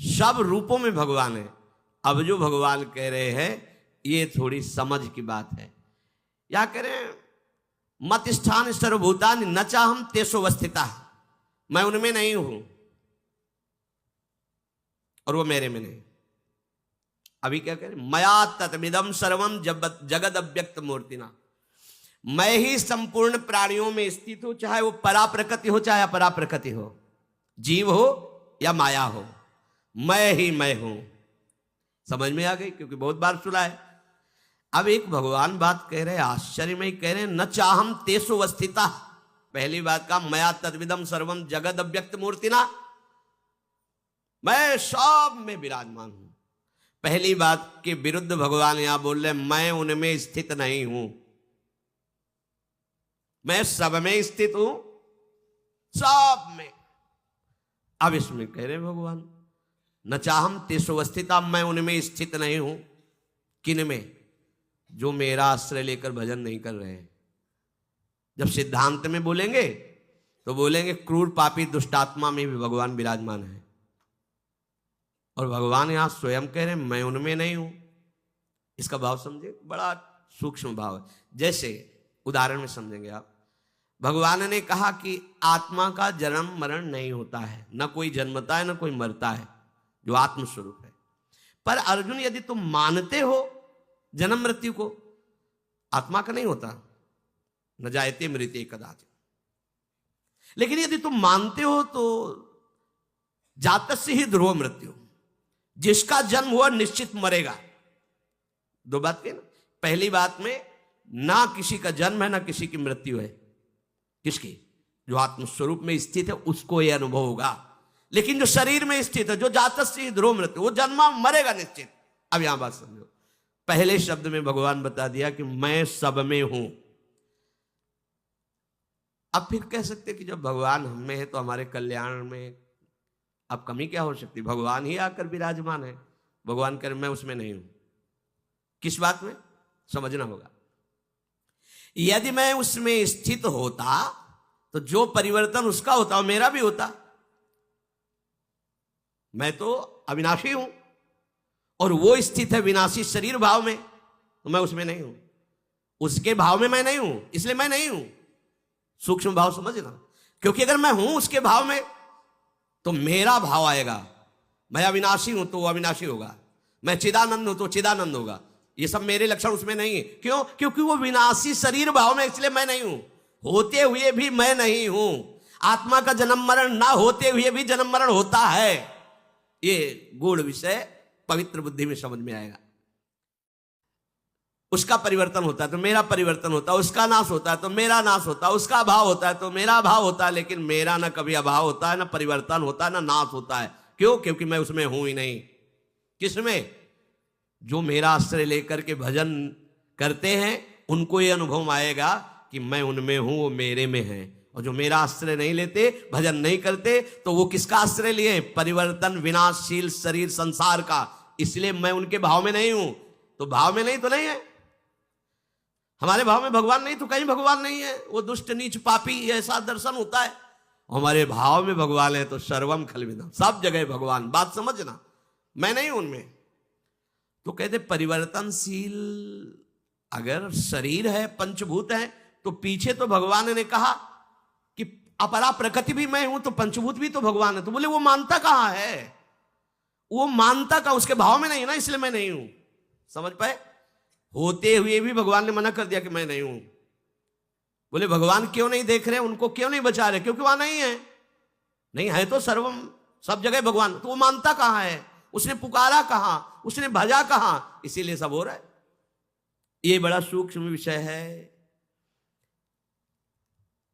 सब रूपों में भगवान है। अब जो भगवान कह रहे हैं ये थोड़ी समझ की बात है। या कह रहे हैं मत स्थान सर्वभूतानि न चाहम तेषु अवस्थिता, मैं उनमें नहीं हूं और वो मेरे में नहीं। अभी क्या कह रहे, मया तत्मिदं सर्वम जगद अव्यक्त मूर्तिना, मैं ही संपूर्ण प्राणियों में स्थित हूं, चाहे वो परा प्रकृति हो चाहे अपरा प्रकृति हो, जीव हो या माया हो, मैं ही मैं हूं। समझ में आ गई? क्योंकि बहुत बार सुना है। अब एक भगवान बात कह रहे हैं, आश्चर्य में ही कह रहे हैं, न चाहम तेषु अवस्थिता। पहली बात का मया तद्विदम सर्वम जगद अव्यक्त मूर्तिना, मैं सब में विराजमान हूं। पहली बात के विरुद्ध भगवान यहां बोल रहे मैं उनमें स्थित नहीं हूं, मैं सब में स्थित हूं, सब में। अब इसमें कह रहे भगवान न चाहम तेषु अवस्थिता, मैं उनमें स्थित नहीं हूं। किन में? जो मेरा आश्रय लेकर भजन नहीं कर रहे हैं। जब सिद्धांत में बोलेंगे तो बोलेंगे क्रूर पापी दुष्टात्मा में भी भगवान विराजमान है, और भगवान यहां स्वयं कह रहे हैं मैं उनमें नहीं हूं। इसका भाव समझे, बड़ा सूक्ष्म भाव है। जैसे उदाहरण में समझेंगे आप, भगवान ने कहा कि आत्मा का जन्म मरण नहीं होता है, न कोई जन्मता है न कोई मरता है, जो आत्मस्वरूप है। पर अर्जुन यदि तुम मानते हो जन्म मृत्यु को, आत्मा का नहीं होता, न जायते मृत्युः कदाचित्। लेकिन यदि तुम मानते हो तो जातस्य ही ध्रुव मृत्यु, जिसका जन्म हुआ निश्चित मरेगा। दो बात की ना। पहली बात में ना किसी का जन्म है ना किसी की मृत्यु है। किसकी? जो आत्मस्वरूप में स्थित है उसको यह अनुभव होगा। लेकिन जो शरीर में स्थित है, जो जातस्य ही ध्रुव मृत्यु, वो जन्मा मरेगा निश्चित। अब यहां बात समझो, पहले शब्द में भगवान बता दिया कि मैं सब में हूं। अब फिर कह सकते कि जब भगवान हम में है तो हमारे कल्याण में अब कमी क्या हो सकती? भगवान ही आकर विराजमान है। भगवान कह मैं उसमें नहीं हूं। किस बात में? समझना होगा। यदि मैं उसमें स्थित होता तो जो परिवर्तन उसका होता वो मेरा भी होता। मैं तो अविनाशी हूं और वो स्थित है विनाशी शरीर भाव में, तो मैं उसमें नहीं हूं। उसके भाव में मैं नहीं हूं, इसलिए मैं नहीं हूं। सूक्ष्म भाव समझना। क्योंकि अगर मैं हूं उसके भाव में तो मेरा भाव आएगा। मैं अविनाशी हूं तो वो अविनाशी होगा, मैं चिदानंद हूं तो चिदानंद होगा। ये सब मेरे लक्षण उसमें नहीं है। क्यों? क्योंकि वो विनाशी शरीर भाव में, इसलिए मैं नहीं हूं। होते हुए भी मैं नहीं हूं। आत्मा का जन्म मरण ना होते हुए भी जन्म मरण होता है। ये गूढ़ विषय पवित्र बुद्धि में समझ में आएगा। उसका परिवर्तन होता है तो मेरा परिवर्तन होता है, उसका नाश होता है तो मेरा नाश होता है, उसका अभाव होता है तो मेरा अभाव होता है। लेकिन मेरा ना कभी अभाव होता है, ना परिवर्तन होता है, ना नाश होता है। क्यों? क्योंकि मैं उसमें हूं ही नहीं। किसमें? जो मेरा आश्रय लेकर के भजन करते हैं उनको ये अनुभव आएगा कि मैं उनमें हूं, वो मेरे में है। और जो मेरा आश्रय नहीं लेते, भजन नहीं करते, तो वो किसका आश्रय लिए? परिवर्तन विनाशशील शरीर संसार का। इसलिए मैं उनके भाव में नहीं हूं। तो भाव में नहीं तो नहीं है। हमारे भाव में भगवान नहीं तो कहीं भगवान नहीं है। वो दुष्ट नीच पापी ऐसा दर्शन होता है। हमारे भाव में भगवान है तो सर्वम खलविदम, सब जगह भगवान। बात समझना, मैं नहीं उनमें। तो कहते परिवर्तनशील अगर शरीर है, पंचभूत है, तो पीछे तो भगवान ने कहा कि अपरा प्रकृति भी मैं हूं, तो पंचभूत भी तो भगवान है। तो बोले वो मानता कहां है? वो मानता का उसके भाव में नहीं ना, इसलिए मैं नहीं हूं। समझ पाए? होते हुए भी भगवान ने मना कर दिया कि मैं नहीं हूं। बोले भगवान क्यों नहीं देख रहे, उनको क्यों नहीं बचा रहे? क्योंकि वहां नहीं है। नहीं है तो सर्वम, सब जगह भगवान। तो वो मानता कहां है? उसने पुकारा कहां? उसने भजा कहां? इसीलिए सब हो रहा है। ये बड़ा सूक्ष्म विषय है।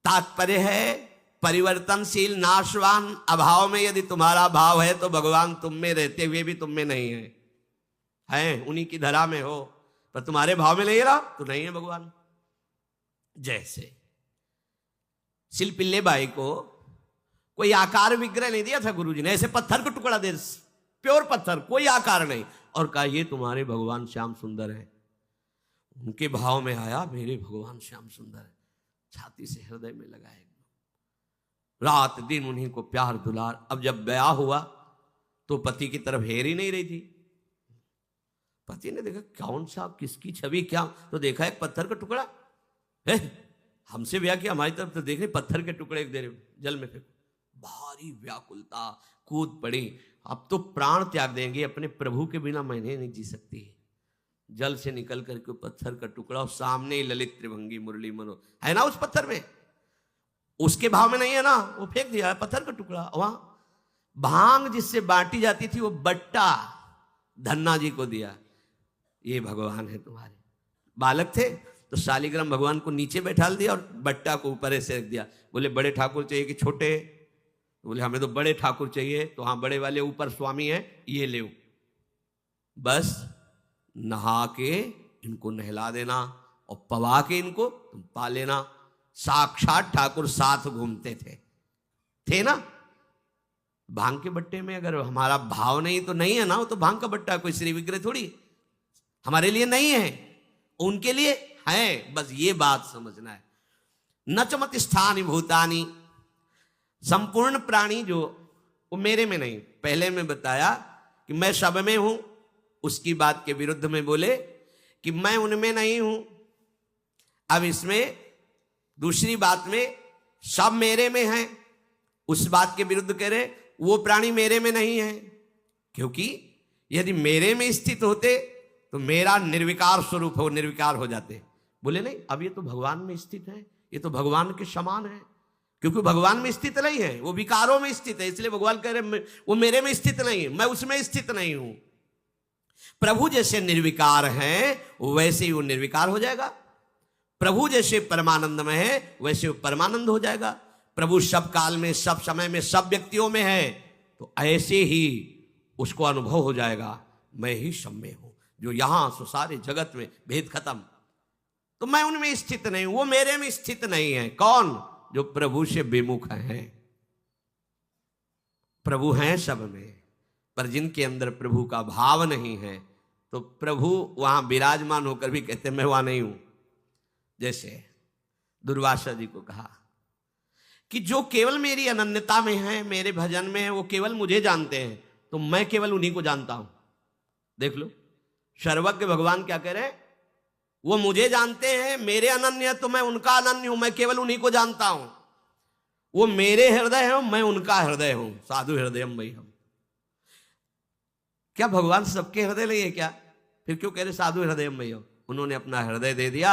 तात्पर्य है परिवर्तनशील नाशवान अभाव में यदि तुम्हारा भाव है तो भगवान तुम में रहते हुए भी तुम में नहीं है उन्हीं की धरा में हो, पर तुम्हारे भाव में नहीं रहा तो नहीं है भगवान। जैसे शिल्पिल्ले बाई को कोई आकार विग्रह नहीं दिया था गुरुजी ने, ऐसे पत्थर को टुकड़ा दे, प्योर पत्थर, कोई आकार नहीं, और कहा ये तुम्हारे भगवान श्याम सुंदर है। उनके भाव में आया मेरे भगवान श्याम सुंदर है, छाती से हृदय में लगाए, रात दिन उन्हीं को प्यार दुलार। अब जब ब्याह हुआ तो पति की तरफ हेर ही नहीं रही थी। पति ने देखा कौन सा किसकी छवि क्या, तो देखा एक पत्थर का टुकड़ा है, हमसे ब्याह किया, हमारी तरफ तो देख रहे पत्थर के टुकड़े एक दे रहे जल में फेंक। भारी व्याकुलता, कूद पड़ी, अब तो प्राण त्याग देंगे, अपने प्रभु के बिना मैंने नहीं जी सकती। जल से निकल करके पत्थर का टुकड़ा और सामने ही ललित त्रिभंगी मुरली मनो है ना उस पत्थर में, उसके भाव में नहीं है ना, वो फेंक दिया पत्थर का टुकड़ा। वहां भांग जिससे बांटी जाती थी वो बट्टा धन्ना जी को दिया, ये भगवान है तुम्हारे। बालक थे तो शालिग्राम भगवान को नीचे बैठाल दिया और बट्टा को ऊपर ऐसे रख दिया। बोले बड़े ठाकुर चाहिए कि छोटे? बोले हमें तो बड़े ठाकुर चाहिए। तो हाँ बड़े वाले ऊपर स्वामी है, ये ले बस नहा के इनको नहला देना और पवा के इनको तुम पा लेना। साक्षात ठाकुर साथ घूमते थे ना। भांग के बट्टे में अगर हमारा भाव नहीं तो नहीं है ना, वो तो भांग का बट्टा कोई श्री विग्रह थोड़ी, हमारे लिए नहीं है, उनके लिए है। बस ये बात समझना है। नचमत स्थानि भूतानि, संपूर्ण प्राणी जो वो मेरे में नहीं। पहले मैं बताया कि मैं सब में हूं, उसकी बात के विरुद्ध में बोले कि मैं उनमें नहीं हूं। अब इसमें दूसरी बात में सब मेरे में है, उस बात के विरुद्ध कह रहे वो प्राणी मेरे में नहीं है। क्योंकि यदि मेरे में स्थित होते तो मेरा निर्विकार स्वरूप हो, निर्विकार हो जाते। बोले नहीं, अब ये तो भगवान में स्थित है, ये तो भगवान के समान है। क्योंकि भगवान में स्थित नहीं है, वो विकारों में स्थित है, इसलिए भगवान कह रहे वो मेरे में स्थित नहीं है, मैं उसमें स्थित नहीं हूं। प्रभु जैसे निर्विकार हैं वैसे ही वो निर्विकार हो जाएगा। प्रभु जैसे परमानंद में है वैसे वो परमानंद हो जाएगा। प्रभु सब काल में, सब समय में, सब व्यक्तियों में है, तो ऐसे ही उसको अनुभव हो जाएगा मैं ही सब में हूं। जो यहां सो सारे जगत में भेद खत्म। तो मैं उनमें स्थित नहीं हूं, वो मेरे में स्थित नहीं है। कौन? जो प्रभु से विमुख हैं। प्रभु हैं सब में, पर जिनके अंदर प्रभु का भाव नहीं है तो प्रभु वहां विराजमान होकर भी कहते मैं वहां नहीं हूं। जैसे दुर्वासा जी को कहा कि जो केवल मेरी अनन्यता में है, मेरे भजन में है, वो केवल मुझे जानते हैं, तो मैं केवल उन्हीं को जानता हूं। देख लो सर्वज्ञ भगवान क्या कह रहे हैं, वो मुझे जानते हैं, मेरे अनन्य तो मैं उनका अनन्य हूं, मैं केवल उन्हीं को जानता हूं। वो मेरे हृदय है, मैं उनका हृदय हूं। साधु हृदयम वही हम। क्या भगवान सबके हृदय नहीं है क्या? फिर क्यों कह रहे साधु हृदयम वही? उन्होंने अपना हृदय दे दिया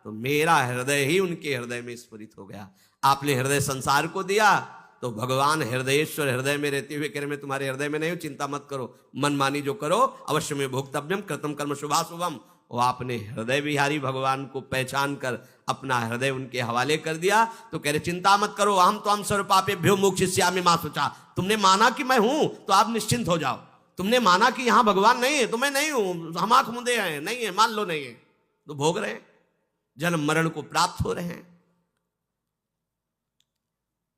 तो मेरा हृदय ही उनके हृदय में स्फुरित हो गया। आपने हृदय संसार को दिया तो भगवान हृदयेश्वर हृदय में रहते हुए कह रहे मैं तुम्हारे हृदय में नहीं हूं, चिंता मत करो, मनमानी जो करो अवश्य में भोक्तव्यम कृतम कर्म शुभाशुभम। वो आपने हृदय विहारी भगवान को पहचान कर अपना हृदय उनके हवाले कर दिया तो कह रहे चिंता मत करो, हम तो हम सर्वपापेभ्यो मोक्षयिष्यामि मा शुचा। तुमने माना कि मैं हूं तो आप निश्चिंत हो जाओ। तुमने माना कि यहां भगवान नहीं है तो मैं नहीं हूं, हम आंख मुंदे हैं, नहीं है, मान लो नहीं है, तो भोग रहे हैं, जन्म मरण को प्राप्त हो रहे हैं।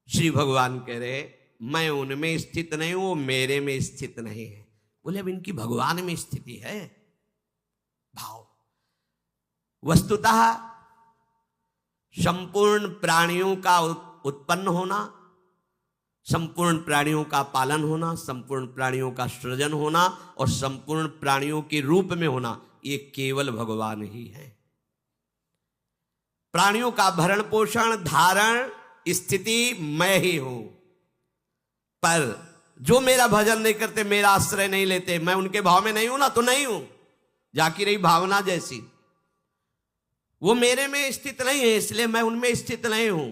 श्री भगवान कह रहे मैं उनमें स्थित नहीं हूं, वो मेरे में स्थित नहीं है। बोले अब इनकी भगवान में स्थिति है। भाव वस्तुतः संपूर्ण प्राणियों का उत्पन्न होना, संपूर्ण प्राणियों का पालन होना, संपूर्ण प्राणियों का सृजन होना और संपूर्ण प्राणियों के रूप में होना, ये केवल भगवान ही है। प्राणियों का भरण पोषण धारण स्थिति मैं ही हूं। पर जो मेरा भजन नहीं करते, मेरा आश्रय नहीं लेते, मैं उनके भाव में नहीं हूं ना, तो नहीं हूं। जाकी रही भावना जैसी, वो मेरे में स्थित नहीं है इसलिए मैं उनमें स्थित नहीं हूं।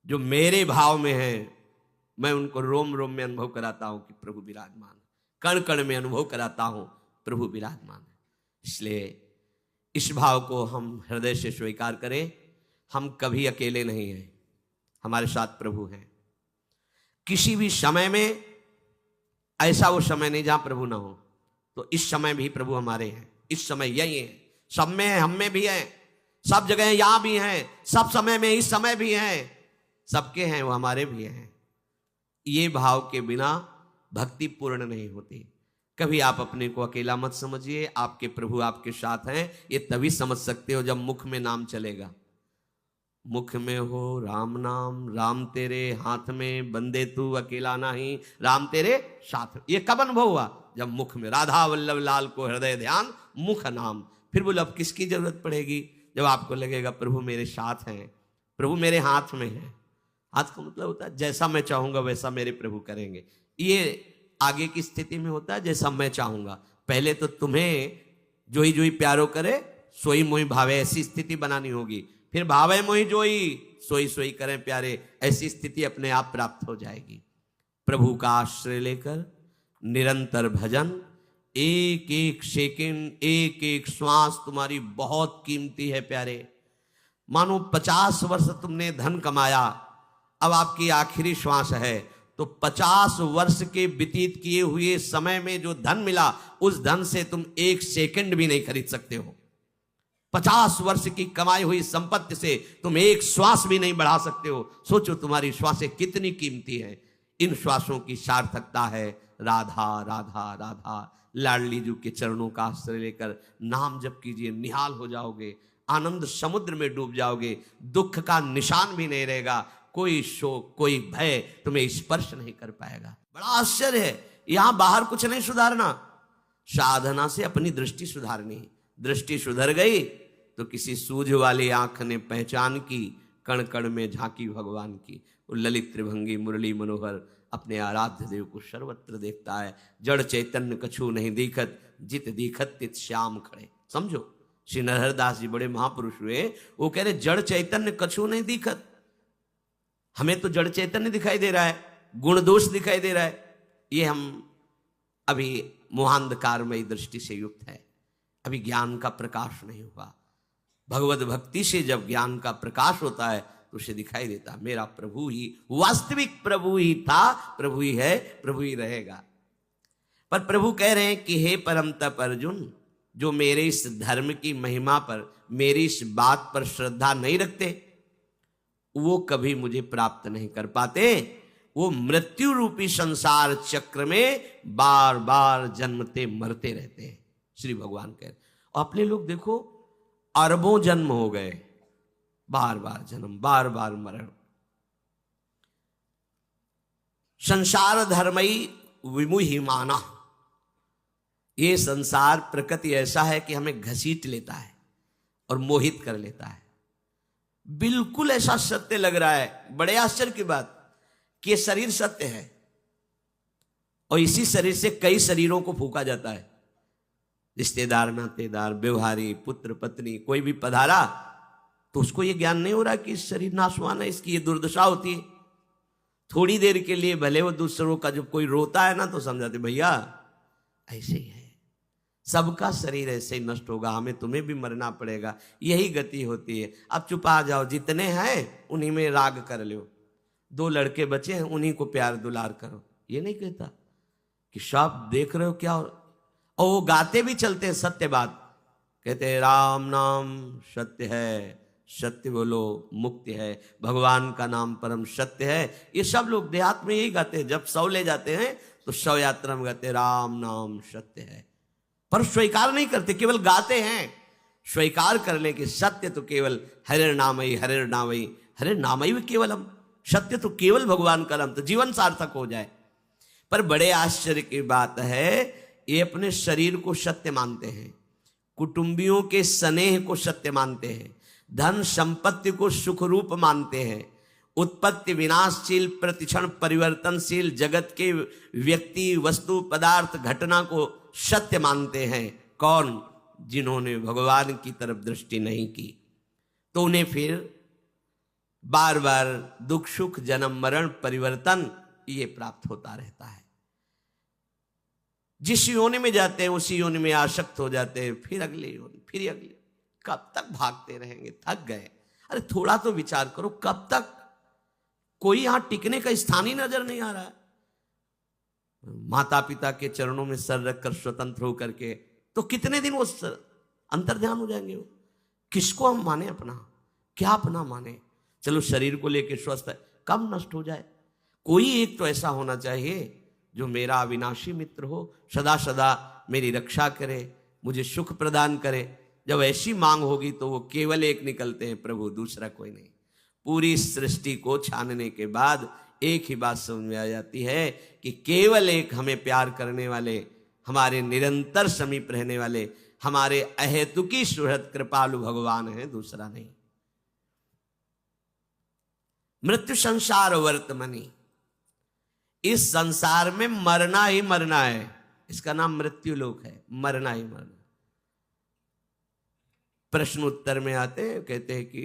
जो मेरे भाव में है मैं उनको रोम रोम में अनुभव कराता हूं कि प्रभु विराजमान, कण कण में अनुभव कराता हूं प्रभु विराजमान। इसलिए इस भाव को हम हृदय से स्वीकार करें। हम कभी अकेले नहीं हैं, हमारे साथ प्रभु हैं। किसी भी समय में ऐसा वो समय नहीं जहां प्रभु ना हो, तो इस समय भी प्रभु हमारे हैं। इस समय यही है, सब में है, हम में भी है, सब जगह यहां भी हैं, सब समय में इस समय भी हैं, सबके हैं, वो हमारे भी हैं। ये भाव के बिना भक्ति पूर्ण नहीं होती। कभी आप अपने को अकेला मत समझिए, आपके प्रभु आपके साथ हैं। ये तभी समझ सकते हो जब मुख में नाम चलेगा। मुख में हो राम नाम, राम तेरे हाथ में, बंदे तू अकेला नहीं, राम तेरे साथ। ये कब अनुभव हुआ? जब मुख में राधा वल्लभ लाल को हृदय ध्यान, मुख नाम। फिर बोले अब किसकी जरूरत पड़ेगी? जब आपको लगेगा प्रभु मेरे साथ हैं, प्रभु मेरे हाथ में है। हाथ का मतलब होता है जैसा मैं चाहूंगा वैसा मेरे प्रभु करेंगे। ये आगे की स्थिति में होता है जैसा मैं चाहूंगा। पहले तो तुम्हें जोई जोई प्यारो करे सोई मोई भावे, ऐसी स्थिति बनानी होगी। फिर भावे मोई जोई सोई सोई करें प्यारे, ऐसी स्थिति अपने आप प्राप्त हो जाएगी। प्रभु का आश्रय लेकर निरंतर भजन, एक एक सेकंड, एक एक श्वास तुम्हारी बहुत कीमती है प्यारे। मानो 50 वर्ष तुमने धन कमाया, अब आपकी आखिरी श्वास है, तो 50 वर्ष के व्यतीत किए हुए समय में जो धन मिला, उस धन से तुम एक सेकंड भी नहीं खरीद सकते हो। 50 वर्ष की कमाई हुई संपत्ति से तुम एक श्वास भी नहीं बढ़ा सकते हो। सोचो तुम्हारी श्वासें कितनी कीमती हैं। इन श्वासों की सार्थकता है राधा राधा राधा। लाडली जी के चरणों का आश्रय लेकर नाम जप कीजिए, निहाल हो जाओगे, आनंद समुद्र में डूब जाओगे, दुख का निशान भी नहीं रहेगा, कोई शोक कोई भय तुम्हें स्पर्श नहीं कर पाएगा। बड़ा आश्चर्य है। यहां बाहर कुछ नहीं सुधारना, साधना से अपनी दृष्टि सुधारनी। दृष्टि सुधर गई तो किसी सूझ वाली आंख ने पहचान की, कण कण में झांकी भगवान की। वो ललित त्रिभंगी मुरली मनोहर अपने आराध्य देव को सर्वत्र देखता है। जड़ चैतन्य कछु नहीं दिखत, जित दिखत तित श्याम खड़े। समझो, श्री नरहरदास जी बड़े महापुरुष हुए, वो कह रहे जड़ चैतन्य कछु नहीं दिखत। हमें तो जड़ चैतन्य दिखाई दे रहा है, गुण दोष दिखाई दे रहा है। ये हम अभी मोहांधकारमयी दृष्टि से युक्त है, अभी ज्ञान का प्रकाश नहीं हुआ। भगवत भक्ति से जब ज्ञान का प्रकाश होता है तो उसे दिखाई देता है मेरा प्रभु ही, वास्तविक प्रभु ही था, प्रभु ही है, प्रभु ही रहेगा। पर प्रभु कह रहे हैं कि हे परम तप अर्जुन, जो मेरे इस धर्म की महिमा पर, मेरी इस बात पर श्रद्धा नहीं रखते, वो कभी मुझे प्राप्त नहीं कर पाते। वो मृत्यु रूपी संसार चक्र में बार बार जन्मते मरते रहते हैं। श्री भगवान कह रहे। और अपने लोग देखो, अरबों जन्म हो गए, बार बार जन्म, बार बार मरण। संसार धर्मई विमुहि माना। ये संसार प्रकृति ऐसा है कि हमें घसीट लेता है और मोहित कर लेता है। बिल्कुल ऐसा सत्य लग रहा है। बड़े आश्चर्य की बात कि ये शरीर सत्य है और इसी शरीर से कई शरीरों को फूंका जाता है। रिश्तेदार, नातेदार, व्यवहारी, पुत्र, पत्नी, कोई भी पधारा तो उसको ये ज्ञान नहीं हो रहा कि इस शरीर नाशवान है, इसकी ये दुर्दशा होती है। थोड़ी देर के लिए भले वो दूसरों का जब कोई रोता है ना तो समझाते भैया ऐसे ही है, सबका शरीर ऐसे ही नष्ट होगा, हमें तुम्हें भी मरना पड़ेगा, यही गति होती है। अब चुपा जाओ, जितने हैं उन्हीं में राग कर लो। 2 लड़के बचे हैं, उन्हीं को प्यार दुलार करो। ये नहीं कहता कि सब देख रहे हो क्या, और वो गाते भी चलते हैं सत्य बात। कहते हैं राम नाम सत्य है, सत्य बोलो मुक्ति है, भगवान का नाम परम सत्य है। ये सब लोग देहात में यही गाते हैं। जब शव ले जाते हैं तो शव यात्रा में गाते राम नाम सत्य है, पर स्वीकार नहीं करते, केवल गाते हैं। स्वीकार करने के सत्य तो केवल हरे नामई, हरे नामई, हरे नामई भी केवलम, सत्य तो केवल भगवान का नाम, तो जीवन सार्थक हो जाए। पर बड़े आश्चर्य की बात है, ये अपने शरीर को सत्य मानते हैं, कुटुंबियों के स्नेह को सत्य मानते हैं, धन संपत्ति को सुख रूप मानते हैं, उत्पत्ति विनाशशील प्रतिक्षण परिवर्तनशील जगत के व्यक्ति वस्तु पदार्थ घटना को सत्य मानते हैं। कौन? जिन्होंने भगवान की तरफ दृष्टि नहीं की। तो उन्हें फिर बार बार दुख सुख जन्म मरण परिवर्तन ये प्राप्त होता रहता है। जिस योनि में जाते हैं उसी योनि में आसक्त हो जाते हैं, फिर अगली योनि, फिर अगली। कब तक भागते रहेंगे? थक गए। अरे थोड़ा तो विचार करो, कब तक? कोई यहां टिकने का स्थान ही नजर नहीं आ रहा है। माता पिता के चरणों में सर रखकर स्वतंत्र होकर के तो कितने दिन वो अंतर्ध्यान हो जाएंगे। वो किसको हम माने अपना, क्या अपना माने? चलो शरीर को लेकर स्वस्थ है, कब नष्ट हो जाए। कोई एक तो ऐसा होना चाहिए जो मेरा अविनाशी मित्र हो, सदा सदा मेरी रक्षा करे, मुझे सुख प्रदान करे। जब ऐसी मांग होगी तो वो केवल एक निकलते हैं, प्रभु, दूसरा कोई नहीं। पूरी सृष्टि को छानने के बाद एक ही बात समझ में आ जाती है कि केवल एक हमें प्यार करने वाले, हमारे निरंतर समीप रहने वाले, हमारे अहेतुकी सुहृद कृपालु भगवान है, दूसरा नहीं। मृत्यु संसार वर्तमनी, इस संसार में मरना ही मरना है, इसका नाम मृत्यु लोक है, मरना ही मरना। प्रश्न उत्तर में आते हैं, कहते हैं कि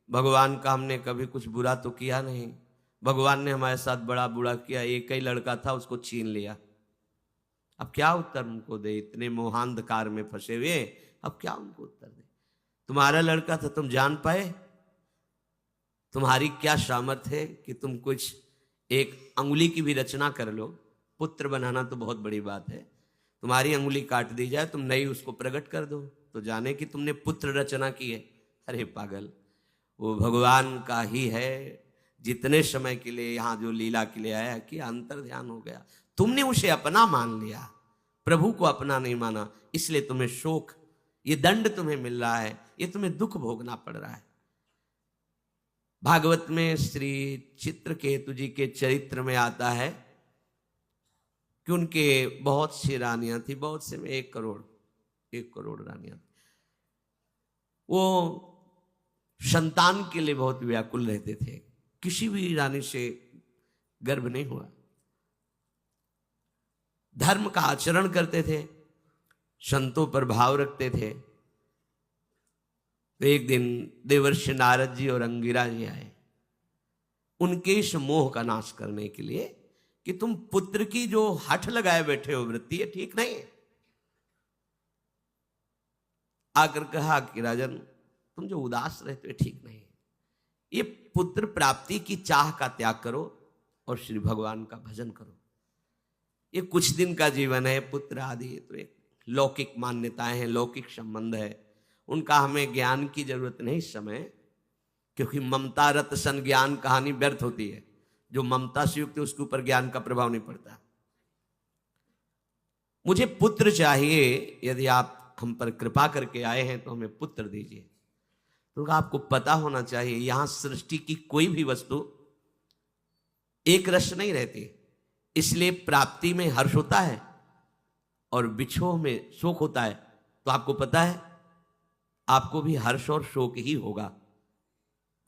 भगवान का हमने कभी कुछ बुरा तो किया नहीं, भगवान ने हमारे साथ बड़ा बुरा किया, एक ही लड़का था उसको छीन लिया। अब क्या उत्तर उनको दे, इतने मोहांधकार में फंसे हुए, अब क्या उनको उत्तर दे। तुम्हारा लड़का था, तुम जान पाए? तुम्हारी क्या सामर्थ्य है कि तुम कुछ एक अंगुली की भी रचना कर लो? पुत्र बनाना तो बहुत बड़ी बात है, तुम्हारी अंगुली काट दी जाए, तुम नई उसको प्रकट कर दो तो जाने कि तुमने पुत्र रचना की है। अरे पागल, वो भगवान का ही है, जितने समय के लिए यहाँ जो लीला के लिए आया कि अंतर ध्यान हो गया, तुमने उसे अपना मान लिया, प्रभु को अपना नहीं माना, इसलिए तुम्हें शोक, ये दंड तुम्हें मिल रहा है, ये तुम्हें दुख भोगना पड़ रहा है। भागवत में श्री चित्रकेतु जी के चरित्र में आता है कि उनके बहुत सी रानियां थी, बहुत से में 1 करोड़ रानियां थी। वो संतान के लिए बहुत व्याकुल रहते थे, किसी भी रानी से गर्भ नहीं हुआ, धर्म का आचरण करते थे, संतों पर भाव रखते थे। तो एक दिन देवर्षि नारद जी और अंगिरा जी आए उनके इस मोह का नाश करने के लिए कि तुम पुत्र की जो हठ लगाए बैठे हो वृत्ति, ये ठीक नहीं है। आकर कहा कि राजन, तुम जो उदास रहते हो ठीक नहीं है, ये पुत्र प्राप्ति की चाह का त्याग करो और श्री भगवान का भजन करो। ये कुछ दिन का जीवन है, पुत्र आदि तो एक लौकिक मान्यताएं हैं, लौकिक संबंध है, उनका हमें ज्ञान की जरूरत नहीं इस समय, क्योंकि ममता रत सन ज्ञान कहानी व्यर्थ होती है। जो ममता से युक्त है उसके ऊपर ज्ञान का प्रभाव नहीं पड़ता। मुझे पुत्र चाहिए, यदि आप हम पर कृपा करके आए हैं तो हमें पुत्र दीजिए। तो आपको पता होना चाहिए, यहां सृष्टि की कोई भी वस्तु एक रस नहीं रहती, इसलिए प्राप्ति में हर्ष होता है और बिछोह में शोक होता है। तो आपको पता है आपको भी हर्ष और शोक ही होगा,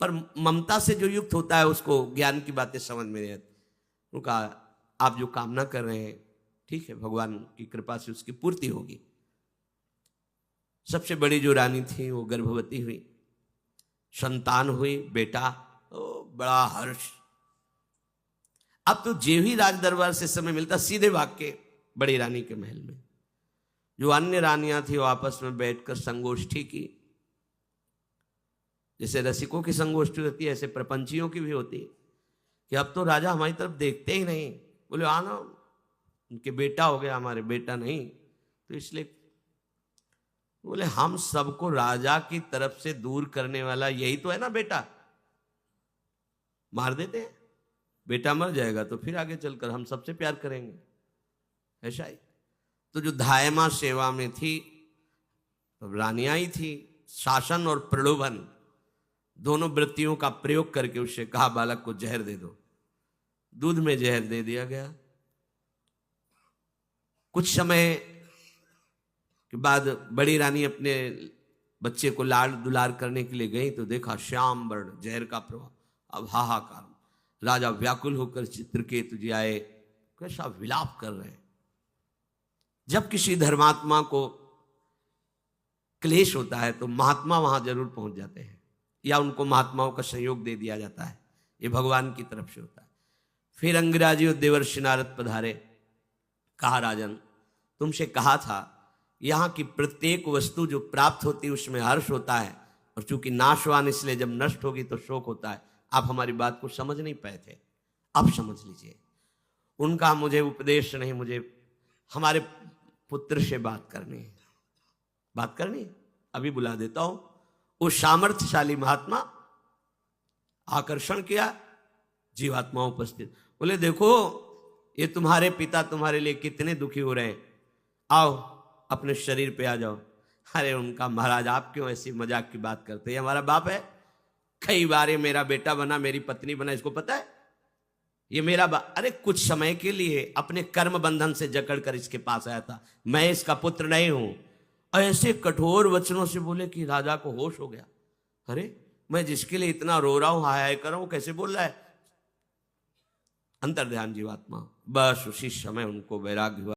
पर ममता से जो युक्त होता है उसको ज्ञान की बातें समझ में नहीं आती। उनका आप जो कामना कर रहे हैं ठीक है, भगवान की कृपा से उसकी पूर्ति होगी। सबसे बड़ी जो रानी थी वो गर्भवती हुई, संतान हुई, बेटा, बड़ा हर्ष। अब तो जे ही राज दरबार से समय मिलता सीधे भाग के बड़ी रानी के महल में। जो अन्य रानियां थी वो आपस में बैठकर संगोष्ठी की, जैसे रसिकों की संगोष्ठी होती है ऐसे प्रपंचियों की भी होती है कि अब तो राजा हमारी तरफ देखते ही नहीं, बोले आना उनके बेटा हो गया, हमारे बेटा नहीं, तो इसलिए बोले हम सबको राजा की तरफ से दूर करने वाला यही तो है ना बेटा, मार देते हैं, बेटा मर जाएगा तो फिर आगे चलकर हम सबसे प्यार करेंगे, ऐसा ही। तो जो धायमा सेवा में थी तो रानियां ही थी, शासन और प्रलोभन दोनों वृत्तियों का प्रयोग करके उससे कहा बालक को जहर दे दो। दूध में जहर दे दिया गया। कुछ समय के बाद बड़ी रानी अपने बच्चे को लाड़ दुलार करने के लिए गई तो देखा श्याम वर्ण जहर का प्रभाव। अब हाहाकार, राजा व्याकुल होकर चित्रकेतु जी आए, कैसा विलाप कर रहे हैं। जब किसी धर्मात्मा को क्लेश होता है तो महात्मा वहां जरूर पहुंच जाते हैं या उनको महात्माओं का सहयोग दे दिया जाता है, ये भगवान की तरफ से होता है। फिर अंगिराजी और देवर्षि नारद पधारे, कहा राजन तुमसे कहा था यहाँ की प्रत्येक वस्तु जो प्राप्त होती है उसमें हर्ष होता है, और चूंकि नाशवान इसलिए जब नष्ट होगी तो शोक होता है। आप हमारी बात को समझ नहीं पाए थे, अब समझ लीजिए। उनका मुझे उपदेश नहीं, मुझे हमारे पुत्र से बात करनी है, बात करनी है, अभी बुला देता हूं। उस सामर्थ्यशाली महात्मा आकर्षण किया, जीवात्मा उपस्थित, बोले देखो ये तुम्हारे पिता तुम्हारे लिए कितने दुखी हो रहे हैं, आओ अपने शरीर पे आ जाओ। अरे उनका महाराज आप क्यों ऐसी मजाक की बात करते हैं, हमारा बाप है, कई बार ये मेरा बेटा बना, मेरी पत्नी बना, इसको पता है ये मेरा अरे कुछ समय के लिए अपने कर्म बंधन से जकड़ कर इसके पास आया था, मैं इसका पुत्र नहीं हूं। ऐसे कठोर वचनों से बोले कि राजा को होश हो गया। अरे मैं जिसके लिए इतना रो रहा हूं, हाय हाय कर रहा हूं, कैसे बोल रहा है। अंतर्ध्यान जीवात्मा। बस उसी समय उनको वैराग्य हुआ।